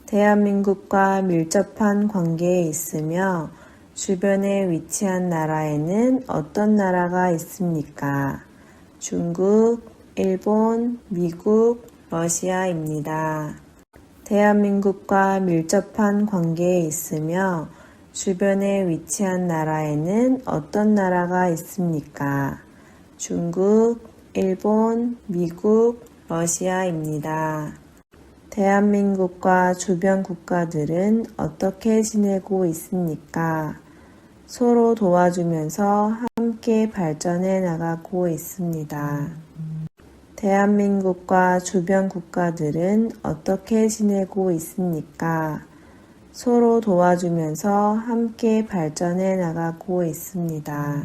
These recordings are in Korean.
대한민국과 밀접한 관계에 있으며 주변에 위치한 나라에는 어떤 나라가 있습니까? 중국, 일본, 미국, 러시아입니다. 대한민국과 밀접한 관계에 있으며 주변에 위치한 나라에는 어떤 나라가 있습니까? 중국, 일본, 미국, 러시아입니다. 대한민국과 주변 국가들은 어떻게 지내고 있습니까? 서로 도와주면서 함께 발전해 나가고 있습니다. 대한민국과 주변 국가들은 어떻게 지내고 있습니까? 서로 도와주면서 함께 발전해 나가고 있습니다.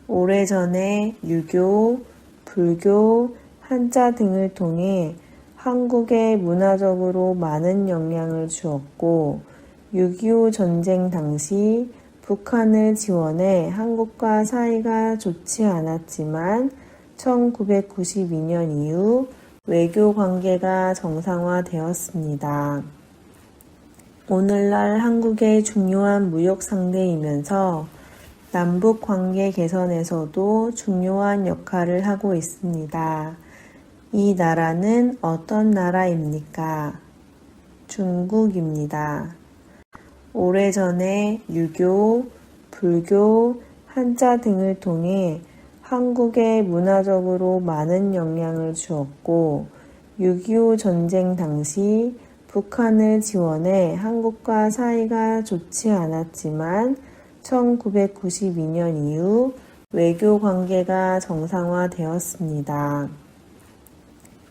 오래전에 유교, 불교, 한자 등을 통해 한국에 문화적으로 많은 영향을 주었고 6.25 전쟁 당시 북한을 지원해 한국과 사이가 좋지 않았지만 1992년 이후 외교 관계가 정상화되었습니다. 오늘날 한국의 중요한 무역 상대이면서 남북 관계 개선에서도 중요한 역할을 하고 있습니다. 이 나라는 어떤 나라입니까? 중국입니다. 오래전에 유교, 불교, 한자 등을 통해 한국에 문화적으로 많은 영향을 주었고 6.25 전쟁 당시 북한을 지원해 한국과 사이가 좋지 않았지만 1992년 이후 외교 관계가 정상화되었습니다.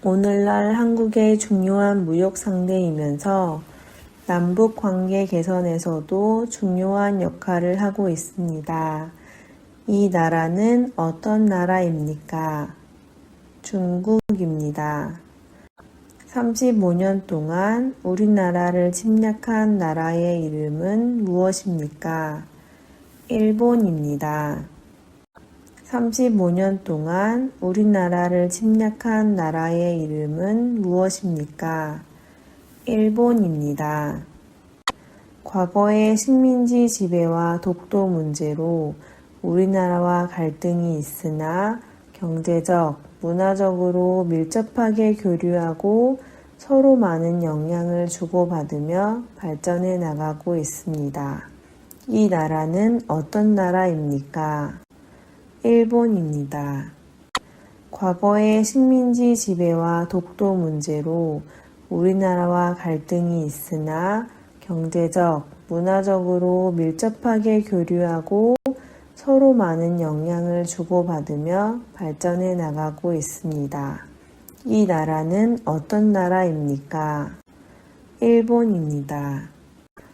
오늘날 한국의 중요한 무역 상대이면서 남북 관계 개선에서도 중요한 역할을 하고 있습니다. 이 나라는 어떤 나라입니까? 중국입니다. 35년 동안 우리나라를 침략한 나라의 이름은 무엇입니까? 일본입니다. 35년 동안 우리나라를 침략한 나라의 이름은 무엇입니까? 일본입니다. 과거의 식민지 지배와 독도 문제로 우리나라와 갈등이 있으나 경제적, 문화적으로 밀접하게 교류하고 서로 많은 영향을 주고받으며 발전해 나가고 있습니다. 이 나라는 어떤 나라입니까? 일본입니다. 과거의 식민지 지배와 독도 문제로 우리나라와 갈등이 있으나 경제적, 문화적으로 밀접하게 교류하고 서로 많은 영향을 주고받으며 발전해 나가고 있습니다. 이 나라는 어떤 나라입니까? 일본입니다.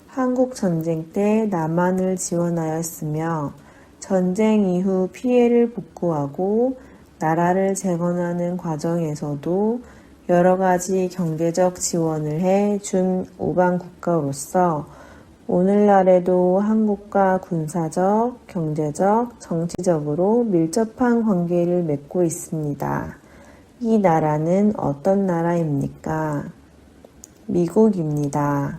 한국 전쟁 때 남한을 지원하였으며 전쟁 이후 피해를 복구하고 나라를 재건하는 과정에서도 여러 가지 경제적 지원을 해 준 우방 국가로서 오늘날에도 한국과 군사적, 경제적, 정치적으로 밀접한 관계를 맺고 있습니다. 이 나라는 어떤 나라입니까? 미국입니다.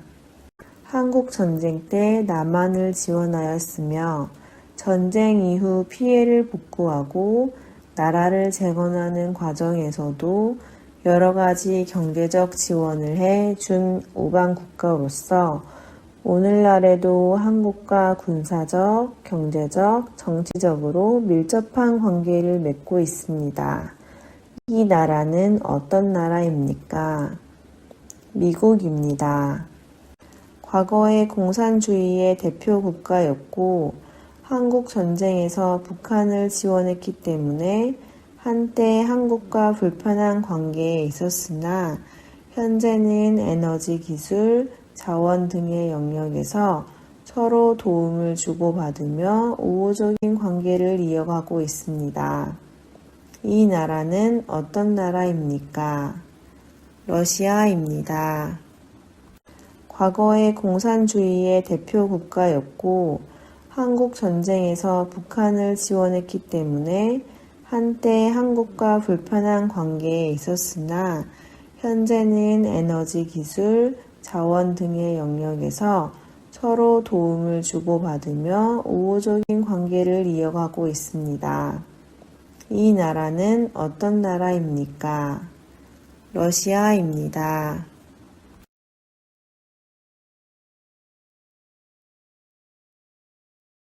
한국 전쟁 때 남한을 지원하였으며 전쟁 이후 피해를 복구하고 나라를 재건하는 과정에서도 여러 가지 경제적 지원을 해 준 우방 국가로서 오늘날에도 한국과 군사적, 경제적, 정치적으로 밀접한 관계를 맺고 있습니다. 이 나라는 어떤 나라입니까? 미국입니다. 과거의 공산주의의 대표 국가였고 한국 전쟁에서 북한을 지원했기 때문에 한때 한국과 불편한 관계에 있었으나 현재는 에너지 기술, 자원 등의 영역에서 서로 도움을 주고받으며 우호적인 관계를 이어가고 있습니다. 이 나라는 어떤 나라입니까? 러시아입니다. 과거의 공산주의의 대표 국가였고 한국 전쟁에서 북한을 지원했기 때문에 한때 한국과 불편한 관계에 있었으나 현재는 에너지 기술, 자원 등의 영역에서 서로 도움을 주고받으며 우호적인 관계를 이어가고 있습니다. 이 나라는 어떤 나라입니까? 러시아입니다.